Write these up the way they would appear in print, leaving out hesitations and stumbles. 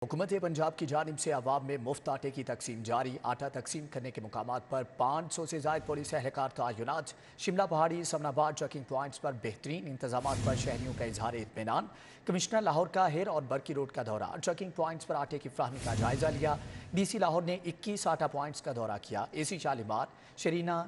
हुकूमत पंजाब की जानिब से अवाम में मुफ्त आटे की तकसीम जारी। आटा तकसीम करने के मुकामात पर 500 से ज़ायद पुलिस एहलकार तैनात। शिमला पहाड़ी समनाबाद चेकिंग पॉइंट्स पर बेहतरीन इंतजामात पर शहरियों का इजहार इत्मीनान। कमिश्नर लाहौर का हेर और बरकी रोड का दौरा, चेकिंग पॉइंट्स पर आटे की फ्राहमी का जायजा लिया। DC लाहौर ने 21 आटा पॉइंट्स का दौरा किया। AC शालीमार शरीना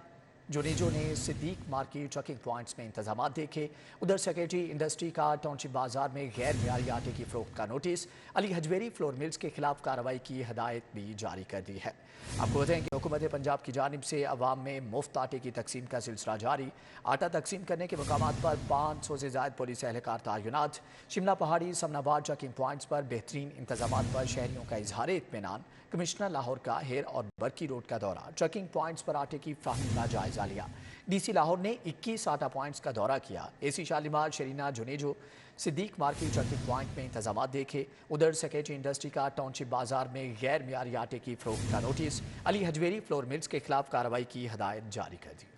जोनेजो ने सिद्दीक मार्केट चेकिंग पॉइंट्स में इंतजाम देखे। उधर सेक्रेटरी इंडस्ट्री का टाउनशिप बाजार में गैर मियारी आटे की फरोख्त का notice. Ali Hajvery flour mills के खिलाफ कार्रवाई की हदायत भी जारी कर दी है। आपको बताएं कि हुकूमत पंजाब की जानिब से अवाम में मुफ्त आटे की तकसीम का सिलसिला जारी। आटा तकसीम करने के मुकामात पर 500 से ज़ायद पुलिस एहलकार तैनात। शिमला पहाड़ी समनाबाद चेकिंग पॉइंट्स पर बेहतरीन इंतजामात पर शहरियों का इजहार इत्मीनान। कमिश्नर लाहौर का हेर और बरकी रोड का दौरा, चेकिंग पॉइंट्स पर आटे की फ्राहमी का जायजा लिया। DC लाहौर ने 21 आटा पॉइंट्स का दौरा किया। AC Shalimar Sharina Junejo Siddique market checking point में इंतजाम देखे। उधर सेक्रेटरी इंडस्ट्री का टाउनशिप बाजार में गैर मियारी आटे की फरोख्त का notice. Ali Hajvery flour mills के खिलाफ कार्रवाई की हदायत जारी कर दी।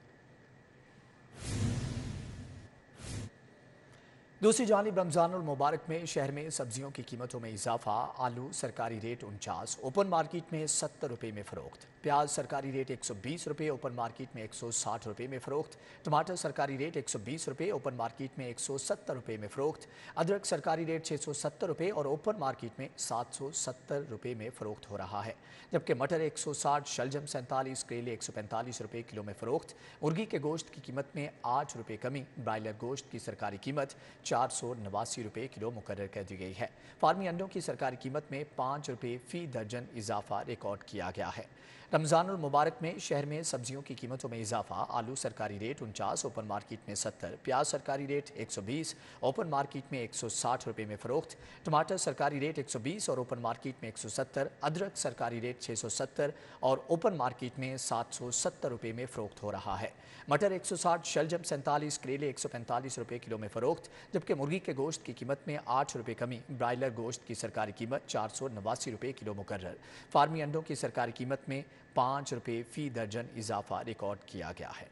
दूसरी जानिब रमज़ानुल मुबारक में शहर में सब्जियों की कीमतों में इजाफा। आलू सरकारी रेट 49, ओपन मार्केट में 70 रुपये में फ़रोख्त। प्याज सरकारी रेट 120 रुपये, ओपन मार्केट में 160 रुपये में फ़रोख्त। टमाटर सरकारी रेट 120 रुपये, ओपन मार्केट में 170 रुपये में फ़रोख्त। अदरक सरकारी रेट 670 रुपये और ओपन मार्केट में 770 रुपये में फ़रोख्त हो रहा है। जबकि मटर 160, शलजम 47, करेले 145 रुपये किलो में फ़रोख्त। मुर्गी के गोश्त की कीमत में 8 रुपये कमी। ब्रायलर गोश्त की सरकारी कीमत 489 रुपये किलो मुकर्रर कर दी गई है। फार्मी अंडों की सरकारी कीमत में 5 रुपये फी दर्जन इजाफा रिकॉर्ड किया गया है। रमज़ानुल मुबारक में शहर में सब्जियों की कीमतों में इजाफा। आलू सरकारी रेट 49, ओपन मार्केट में 70। प्याज सरकारी रेट 120, ओपन मार्केट में 160 रुपये में फ़रोख्त। टमाटर सरकारी रेट 120 और ओपन मार्केट में 170। अदरक सरकारी रेट 670 और ओपन मार्केट में 770 रुपये में फ़रोख्त हो रहा है। मटर 160, शलजम 47, करेले 145 रुपये किलो में फ़रोख्त। जबकि मुर्गी के गोश्त की कीमत में 8 रुपये कमी। ब्रायलर गोश्त की सरकारी कीमत 489 रुपये किलो मुकर्रर। फार्मी अंडों की सरकारी कीमत में 5 रुपये फी दर्जन इजाफा रिकॉर्ड किया गया है।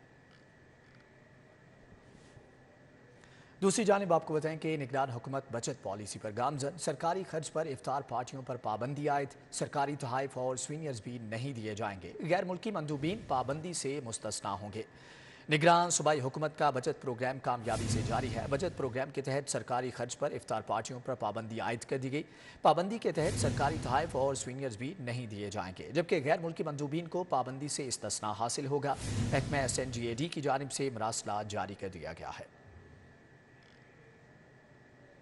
दूसरी जानिब आपको बताएं कि निगरान हुकूमत बचत पॉलिसी पर गामजन। सरकारी खर्च पर इफ्तार पार्टियों पर पाबंदी आयद। सरकारी तोहफ़ और स्वीनियर्स भी नहीं दिए जाएंगे। गैर मुल्की मंदूबीन पाबंदी से मुस्तस्ना होंगे। निगरान सूबाई हुकूमत का बचत प्रोग्राम कामयाबी से जारी है। बचत प्रोग्राम के तहत सरकारी खर्च पर इफ्तार पार्टियों पर पाबंदी आयद कर दी गई। पाबंदी के तहत सरकारी तोहफ़ और स्वीनियर्स भी नहीं दिए जाएंगे, जबकि गैर मुल्की मंदूबीन को पाबंदी से इस्तिस्ना हासिल होगा। महकमा SNGAD की जानिब से मरासला जारी कर दिया गया है।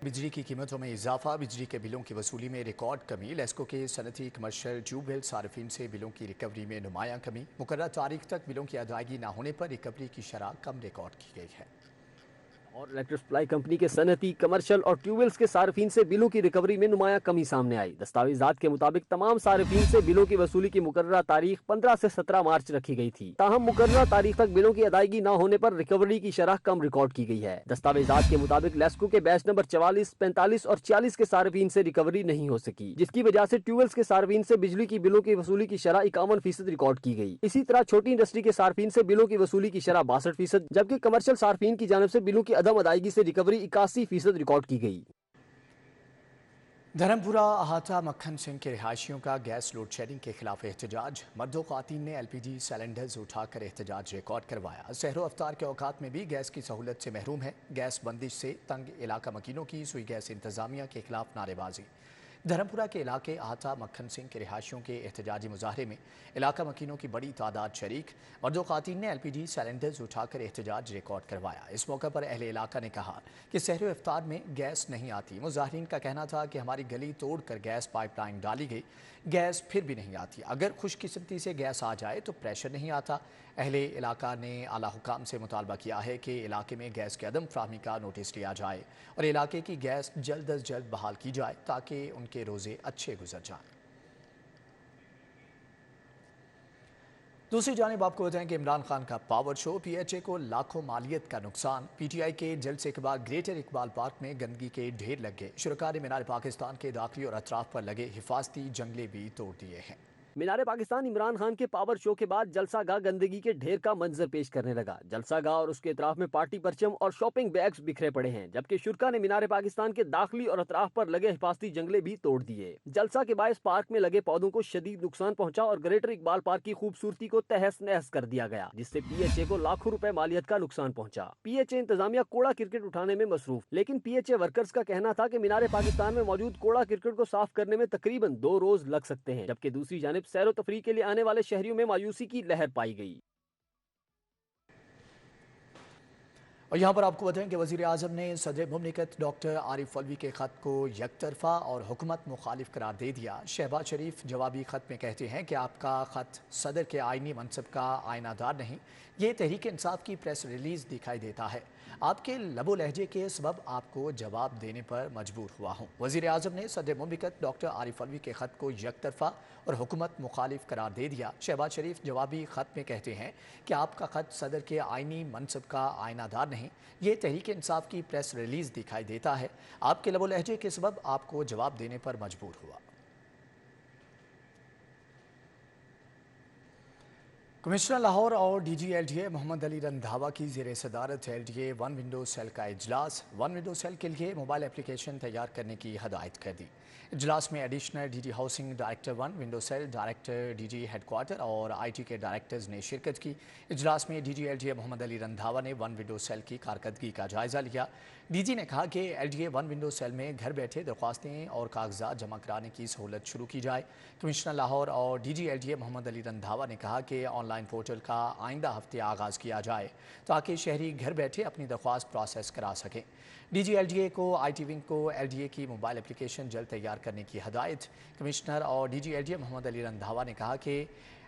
बिजली की कीमतों में इजाफा, बिजली के बिलों की वसूली में रिकॉर्ड कमी। लेस्को के सनती कमर्शियल ट्यूबवेल सार्फिन से बिलों की रिकवरी में नुमायां कमी। मुकर्रर तारीख तक बिलों की अदायगी न होने पर रिकवरी की शरह कम रिकॉर्ड की गई है। और इलेक्ट्रिक सप्लाई कंपनी के सनती, कमर्शियल और ट्यूबवेल्स के सार्फिन से बिलों की रिकवरी में नुमायां कमी सामने आई। दस्तावेजात के मुताबिक तमाम सार्फिन से बिलों की वसूली की मुकर्ररा तारीख 15 से 17 मार्च रखी गई थी। ताहम मुकर्ररा तारीख तक बिलों की अदायगी न होने पर रिकवरी की शरह कम रिकॉर्ड की गई है। दस्तावेजात के मुताबिक लेस्को के बैच नंबर 44, 45 और 46 के सार्फिन से रिकवरी नहीं हो सकी, जिसकी वजह से ट्यूबवेल्स के सार्फिन से बिजली की बिलों की वसूली की शरह 51% रिकॉर्ड की गई। इसी तरह छोटी इंडस्ट्री के सार्फिन से बिलों की वसूली की शरह 62%, जबकि कमर्शियल सार्फिन की जानिब से बिलों की अदम अदायगी से रिकवरी 81% रिकॉर्ड की गई। धर्मपुरा अहाता मक्खन सिंह के रिहायशियों का गैस लोड शेडिंग के खिलाफ एहतजाज। मर्दों ख्वातीन ने LPG सिलेंडर्स उठाकर एहतजाज रिकॉर्ड करवाया। सहरो अफ्तार के औकात में भी गैस की सहूलत से महरूम है। गैस बंदिश से तंग इलाका मकीनों की सुई गैस इंतजामिया के खिलाफ नारेबाजी। धर्मपुरा के इलाके आहाता मक्खन सिंह के रिहायशियों के एहतजाजी मुजाहरे में इलाका मकीनों की बड़ी तादाद शरीक। मर्दों ख्वातीन ने LPG सिलेंडर्स उठाकर एहतजाज रिकॉर्ड करवाया। इस मौके पर अहले इलाका ने कहा कि सहरो इफ्तार में गैस नहीं आती। मुजाहिरीन का कहना था कि हमारी गली तोड़कर गैस पाइपलाइन डाली गई, गैस फिर भी नहीं आती। अगर खुशकिस्मती से गैस आ जाए तो प्रेशर नहीं आता। अहले इलाका ने आला हुकाम से मुतालबा किया है कि इलाके में गैस के अदम फ्राहमी का नोटिस लिया जाए और इलाके की गैस जल्द अज जल्द बहाल की जाए ताकि उनके रोज़े अच्छे गुजर जाएं। दूसरी जानिब आपको बताएं कि इमरान खान का पावर शो, PHA को लाखों मालियत का नुकसान। PTI के जलसे के बाद ग्रेटर इकबाल पार्क में गंदगी के ढेर लग गए। शुरका ने मीनार पाकिस्तान के दाखिली और अतराफ पर लगे हिफाजती जंगले भी तोड़ दिए हैं। मीनार पाकिस्तान इमरान खान के पावर शो के बाद जलसा गाह गंदगी के ढेर का मंजर पेश करने लगा। जलसा गाह और उसके अतराफ में पार्टी परचम और शॉपिंग बैग्स बिखरे पड़े हैं, जबकि शुरा ने मीनार पाकिस्तान के दाखिली और अतराफ पर लगे हिफाजती जंगले भी तोड़ दिए। जलसा के बायस पार्क में लगे पौधों को शदीद नुकसान पहुंचा और ग्रेटर इकबाल पार्क की खूबसूरती को तहस नहस कर दिया गया, जिससे PHA को लाखों रुपए मालियत का नुकसान पहुंचा। PHA इंतजामिया कूड़ा क्रिकेट उठाने में मसरूफ, लेकिन PHA वर्कर्स का कहना था कि मीनार पाकिस्तान में मौजूद कूड़ा क्रिकेट को साफ करने में तकरीबन 2 रोज लग सकते हैं, जबकि दूसरी जानिब सैरो तफरीह के लिए आने वाले शहरियों में मायूसी की लहर पाई गई। और यहाँ पर आपको बताएं कि वज़ीर आज़म ने सदर मुमलिकत डॉक्टर आरिफ अलवी के ख़त को यकतरफा और हुकूमत मुखालिफ करार दे दिया। शहबाज शरीफ जवाबी ख़त में कहते हैं कि आपका ख़त सदर के आइनी मनसब का आयनादार नहीं, ये तहरीक इंसाफ की प्रेस रिलीज़ दिखाई देता है। आपके लबो लहजे के सबब आपको जवाब देने पर मजबूर हुआ हूँ। वज़ीर आज़म ने सदर मुमलिकत डॉक्टर आरिफ अलवी के ख़त को यकतरफा और हुकूमत मुखालिफ करार दे दिया। शहबाज शरीफ जवाबी ख़त में कहते हैं कि आपका ख़त सदर के आइनी मनसब का आयनादार नहीं, ये तहरीक इंसाफ की प्रेस रिलीज़ दिखाई देता है। आपके लबो लहजे के सबब आपको जवाब देने पर मजबूर हुआ। कमिश्नर लाहौर और DG LDA मोहम्मद अली रंधावा की ज़ेर सदारत LDA 1 विंडो सेल का इजलास 1 विंडो सेल के लिए मोबाइल एप्लीकेशन तैयार करने की हदायत कर दी। इजलास में additional DG housing director 1 window cell, director DG headquarter और IT के डायरेक्टर्स ने शिरकत की। इजलास में DG LDA मोहम्मद अली रंधावा ने 1 विंडो सेल की कारकर्दगी का जायज़ा लिया। DG ने कहा कि LDA 1 विंडो सेल में घर बैठे दरख्वास्तें और कागजात जमा कराने की सहूलत शुरू की जाए। कमिश्नर लाहौर और DG LDA मोहम्मद अली रंधावा ने कहा कि ऑनलाइन पोर्टल का आइंदा हफ्ते आगाज़ किया जाए ताकि शहरी घर बैठे अपनी दरख्वास्त प्रोसेस करा सकें। DG LDA को IT विंग को LDA की मोबाइल एप्लीकेशन जल्द तैयार करने की हदायत। कमिश्नर और DG LDA मोहम्मद अली रंधावा ने कहा कि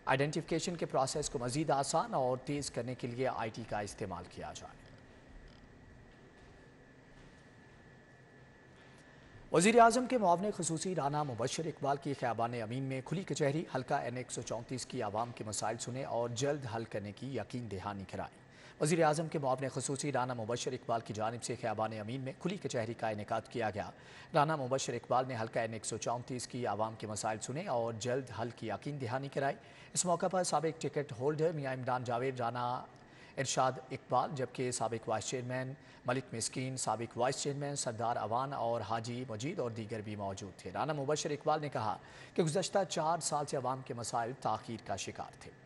आइडेंटिफिकेशन के प्रोसेस को मज़ीद आसान और तेज़ करने के लिए IT का इस्तेमाल किया जाए। वज़ीर आज़म के मुआवने ख़ुसूसी राना मुबशर इकबाल की ख़ियाबान अमीन में खुली कचहरी हल्का N134 की आवाम के मसाइल सुने और जल्द हल करने की यकीन दहानी कराई। वज़ीर आज़म के मुआवने ख़ुसूसी राना मुबशर इकबाल की जानिब से ख़ियाबान अमीन में खुली कचहरी का इनेकाद किया गया। राना मुबशर इकबाल ने हल्का N134 की आवाम के मसाइल सुने और जल्द हल की यकीन दहानी कराई। इस मौका पर साबिक टिकट होल्डर मियाँ इमरान जावेद, राना इरशाद इकबाल, जबकि साबिक वाइस चेयरमैन मलिक मिस्कीन, साबिक वाइस चेयरमैन सरदार अवान और हाजी मजीद और दीगर भी मौजूद थे। राना मुबशर इकबाल ने कहा कि गुज़श्ता 4 साल से अवाम के मसाइल ताख़ीर का शिकार थे।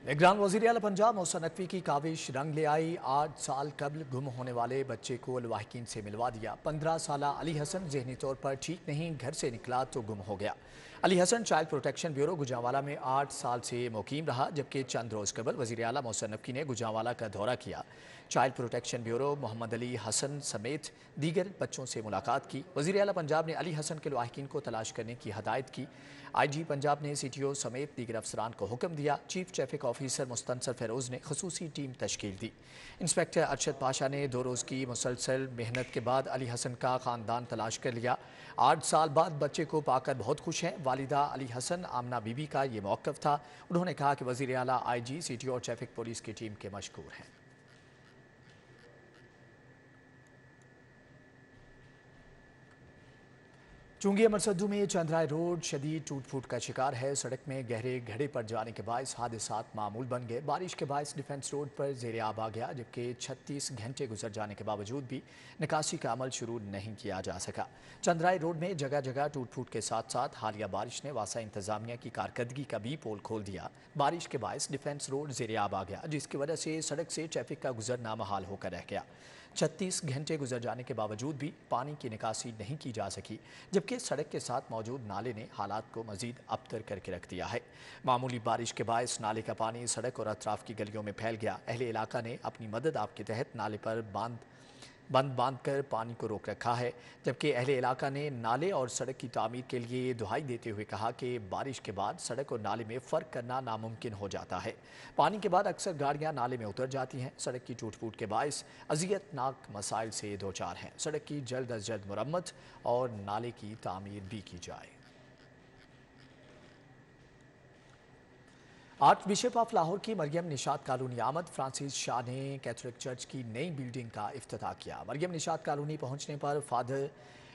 निगरान वज़ीर आला पंजाब मोहसिन नकवी की काविश रंग ले आई। 8 साल कबल गुम होने वाले बच्चे को लवाहिकीन से मिलवा दिया। 15 साला अली हसन जहनी तौर पर ठीक नहीं, घर से निकला तो गुम हो गया। Ali Hasan child protection bureau Gujranwala में 8 साल से मुकीम रहा, जबकि चंद रोज़ कबल वज़ीर आला मोहसिन नकवी ने गुजरांवाला का दौरा किया। Child protection bureau Mohammad Ali Hasan समेत दीगर बच्चों से मुलाकात की। वज़ीर आला पंजाब ने अली हसन के लवाहिकीन को तलाश करने की हदायत की। IG पंजाब ने CTO समेत दीगर अफसरान को हुक्म दिया। Chief traffic officer Mustansar Feroz ने खसूसी टीम तश्कील दी। इंस्पेक्टर अरशद पाशा ने 2 रोज़ की मुसलसल मेहनत के बाद अली हसन का ख़ानदान तलाश कर लिया। 8 साल बाद बच्चे को पाकर बहुत खुश हैं। वालिदा अली हसन आमना बीबी का ये मौक़िफ़ था। उन्होंने कहा कि वज़ीर आला, IG, CTO और ट्रैफिक पुलिस की टीम के मशकूर हैं। चुंगी अमरसद्दू में चंद्राय रोड शदीद टूट फूट का शिकार है। सड़क में गहरे गड्ढे पड़ जाने के बायस हादसात मामूल बन गए। बारिश के बायस डिफेंस रोड पर ज़ेरे आब आ गया, जबकि 36 घंटे गुजर जाने के बावजूद भी निकासी का अमल शुरू नहीं किया जा सका। चंद्राय रोड में जगह जगह टूट फूट के साथ साथ हालिया बारिश ने वासा इंतजामिया की कारकर्दगी का भी पोल खोल दिया। बारिश के बायस डिफेंस रोड ज़ेरे आब आ गया, जिसकी वजह से सड़क से ट्रैफिक का गुजर नामहाल होकर रह गया। 36 घंटे गुजर जाने के बावजूद भी पानी की निकासी नहीं की जा सकी, जबकि सड़क के साथ मौजूद नाले ने हालात को मजीद अबतर करके रख दिया है। मामूली बारिश के बायस नाले का पानी सड़क और अतराफ की गलियों में फैल गया। अहले इलाका ने अपनी मदद आप के तहत नाले पर बांध कर पानी को रोक रखा है, जबकि अहले इलाका ने नाले और सड़क की तामीर के लिए दुहाई देते हुए कहा कि बारिश के बाद सड़क और नाले में फ़र्क करना नामुमकिन हो जाता है। पानी के बाद अक्सर गाड़ियां नाले में उतर जाती हैं। सड़क की टूट फूट के बायस अजियतनाक मसाइल से दो चार हैं। सड़क की जल्द अज जल्द मुरम्मत और नाले की तामीर भी की जाए। आर्च बिशप ऑफ लाहौर की मरियम निशात कॉलोनी आमद। फ्रांसिस शाह ने कैथोलिक चर्च की नई बिल्डिंग का इफ्तिताह किया। मरियम निशात कॉलोनी पहुंचने पर फादर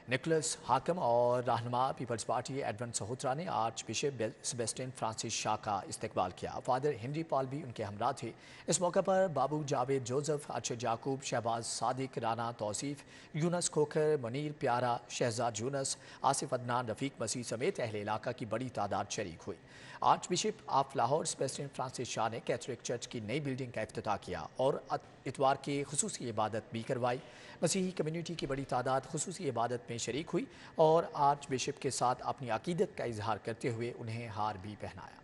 निकोलस हाकम और रहनुमा पीपल्स पार्टी एडवन सहोत्रा ने arch bishop Sebastian Francis Shah का इस्तकबाल किया। फादर हेनरी पॉल भी उनके हमरा थे। इस मौके पर बाबू जावेद जोसेफ, अरशद याकूब, शहबाज सादिक, राना तौसीफ, यूनस खोखर, मुनीर प्यारा, शहजाद यूनस, आसिफ अदनान, रफीक मसीह समेत अहले इलाका की बड़ी तादाद शरीक हुई। Arch bishop of Lahore Sebastian Francis Shah ने कैथोलिक चर्च की नई बिल्डिंग का इफ्तिताह किया और इतवार की खुसूसी इबादत भी करवाई। मसीही कम्युनिटी की बड़ी तादाद खुसूसी इबादत में शरीक हुई और आर्च बिशप के साथ अपनी अकीदत का इजहार करते हुए उन्हें हार भी पहनाया।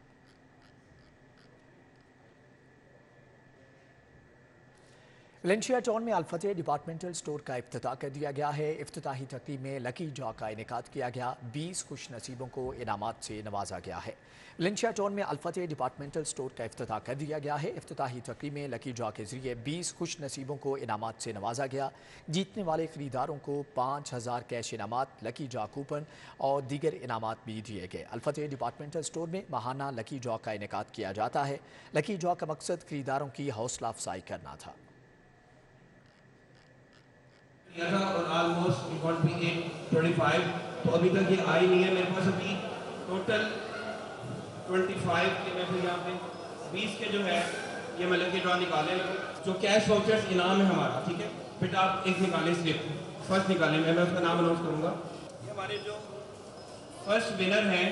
वेलेंशिया टाउन में अल-फतेह डिपार्टमेंटल स्टोर का इफ्तिताह कर दिया गया है। इफ्तिताही तकरीब में लकी ड्रॉ का इनेकाद किया गया। 20 खुश नसीबों को इनामात से नवाजा गया है। वेलेंशिया टाउन में अल-फतेह डिपार्टमेंटल स्टोर का इफ्तिताह कर दिया गया है। इफ्तिताही तकरीब में लकी ड्रॉ के जरिए 20 खुश नसीबों को इनामात से नवाजा गया। जीतने वाले खरीदारों को 5000 कैश इनामात, लकी ड्रॉ कूपन और दीगर इनामात भी दिए गए। अल-फतेह डिपार्टमेंटल स्टोर में माहाना लकी ड्रॉ का इनेकाद किया जाता है। लकी ड्रॉ का मकसद खरीदारों की हौसला अफजाई करना था। और ऑलमोस्ट इट वॉन्ट बी 825, तो अभी तक ये आई नहीं है मेरे पास। अभी टोटल 25 के मैं फिर यहाँ पे 20 के जो है ये मैं लकी ड्रॉ निकाले, जो कैश वाउचर्स इनाम है हमारा, ठीक है बेटा। आप एक निकालें स्लिप, फर्स्ट निकालें, मैं उसका नाम अनाउंस करूँगा। ये हमारे जो फर्स्ट विनर हैं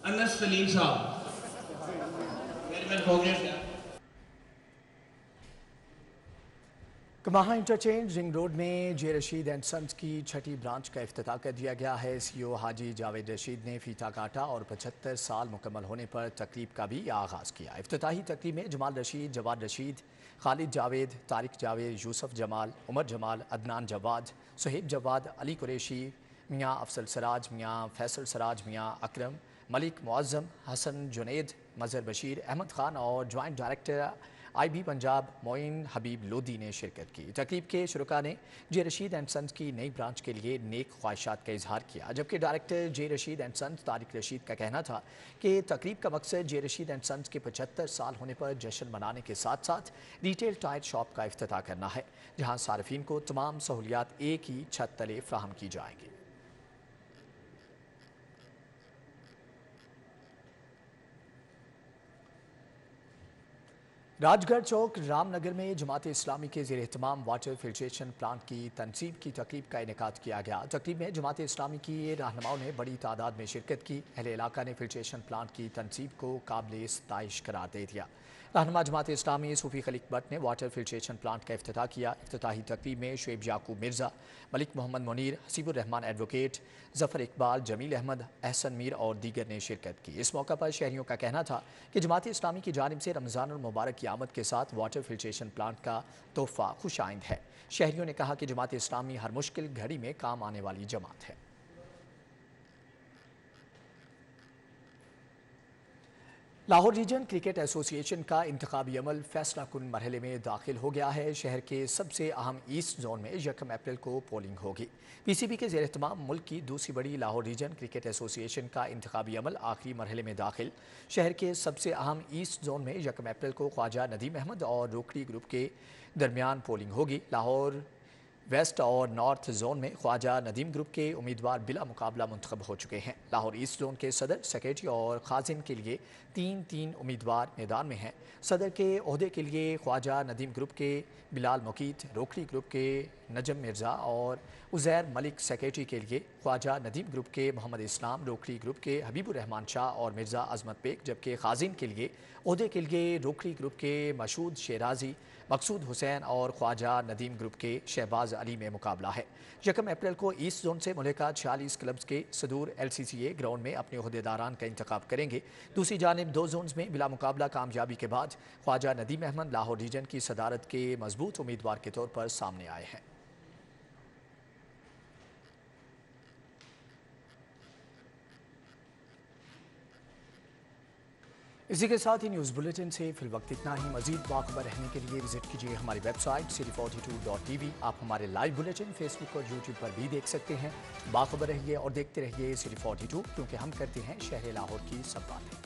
अनस सलीम साहब, very much congress. Kamaha interchange ring road में जे रशीद एंड सन्स की छठी ब्रांच का इफ्तिताह कर दिया गया है। सीईओ हाजी जावेद रशीद ने फीता काटा और 75 साल मुकम्मल होने पर तकरीब का भी आगाज़ किया। इफ्तिताही तकरीब में जमाल रशीद, जवाद रशीद, खालिद जावेद, तारिक जावेद, यूसुफ जमाल, उमर जमाल, अदनान जवाद, सुहेब जवाद, अली कुरैशी, मियाँ अफसल सराज, मियाँ फैसल सराज, मियाँ अकरम, मलिक मुअज़्ज़म, हसन जुनैद, मज़हर बशीर, अहमद खान और joint director IB Punjab Moin Habib Lodhi ने शिरकत की। तकरीब के शुरका ने जे रशीद एंड सन्स की नई ब्रांच के लिए नेक ख्वाहिशात का इजहार किया, जबकि director J Rashid and sons Tariq Rashid का कहना था कि तकरीब का मकसद जे रशीद एंड सन्स के 75 साल होने पर जश्न मनाने के साथ साथ रिटेल टायर शॉप का इफ्तिताह करना है, जहाँ सार्फिन को तमाम सहूलियात एक ही छत तले फ्राहम की जाएंगी। राजगढ़ चौक रामनगर में जमात इस्लामी के ज़ेर एहतमाम वाटर फिल्ट्रेशन प्लांट की तनसीब की तकरीब का इनेकाद किया गया। तकरीब में जमात इस्लामी की रहनुमाओं ने बड़ी तादाद में शिरकत की। अहले इलाका ने फिल्ट्रेशन प्लांट की तनसीब को काबिल सताइश करार दे दिया। रहनुमा जमात इस्लामी सूफी खलीक भट्ट ने वाटर फिल्ट्रेशन प्लांट का इफ्तिताह किया। इफ्तिताही तकरीब में शुएब याकूब मिर्ज़ा, मलिक मोहम्मद मुनीर, हसीबुर रहमान एडवोकेट, जफ़र इकबाल, जमील अहमद, एहसन मीर और दीगर ने शिरकत की। इस मौका पर शहरियों का कहना था कि जमात इस्लामी की जानिब से रमज़ानुल मुबारक की आमद के साथ वाटर फिल्ट्रेशन प्लांट का तोहफ़ा खुश आइंद है। शहरियों ने कहा कि जमात इस्लामी हर मुश्किल घड़ी में काम आने वाली जमात है। लाहौर रीजन क्रिकेट एसोसिएशन का इंतखाबी अमल फैसला कुन मरहले में दाखिल हो गया है। शहर के सबसे अहम ईस्ट जोन में 1 अप्रैल को पोलिंग होगी। PCB के ज़ेर एहतमाम मुल्क की दूसरी बड़ी लाहौर रीजन क्रिकेट एसोसिएशन का इंतखाबी अमल आखिरी मरहले में दाखिल। शहर के सबसे अहम ईस्ट जोन में 1 अप्रैल को ख्वाजा नदीम अहमद और रोकड़ी ग्रुप के दरमियान पोलिंग होगी। लाहौर वेस्ट और नॉर्थ जोन में ख्वाजा नदीम ग्रुप के उम्मीदवार बिला मुकाबला मुंतखब हो चुके हैं। लाहौर ईस्ट जोन के सदर, सेक्रेटरी और खाजिन के लिए 3 उम्मीदवार मैदान में हैं। सदर के ओहदे के लिए ख्वाजा नदीम ग्रुप के बिलाल मुकीत, रोकड़ी ग्रुप के नजम मिर्ज़ा और उज़ैर मलिक, सेक्रेटरी के लिए ख्वाजा नदीम ग्रुप के मोहम्मद इस्लाम, रोकड़ी ग्रुप के हबीबुर रहमान शाह और मिर्ज़ा अजमत बेग, जबकि खाजिन के लिए ओहदे के लिए रोकड़ी ग्रुप के मशहूद शेराजी, मकसूद हुसैन और ख्वाजा नदीम ग्रुप के शहबाज अली में मुकाबला है। 1 अप्रैल को ईस्ट जोन से मुल्का 46 क्लब्स के सदूर LCCA ग्राउंड में अपने ओहदेदारान का इंतखाब करेंगे। दूसरी जानिब 2 जोन्स में बिला मुकाबला कामयाबी के बाद ख्वाजा नदीम अहमद लाहौर रीजन की सदारत के मजबूत उम्मीदवार के तौर पर सामने आए हैं। इसी के साथ ही न्यूज़ बुलेटिन से फिल वक्त इतना ही। मजीद बाखबर रहने के लिए विजिट कीजिए हमारी वेबसाइट city42.tv। आप हमारे लाइव बुलेटिन फेसबुक और यूट्यूब पर भी देख सकते हैं। बाखबर रहिए और देखते रहिए City 42, क्योंकि हम करते हैं शहर लाहौर की सब बातें।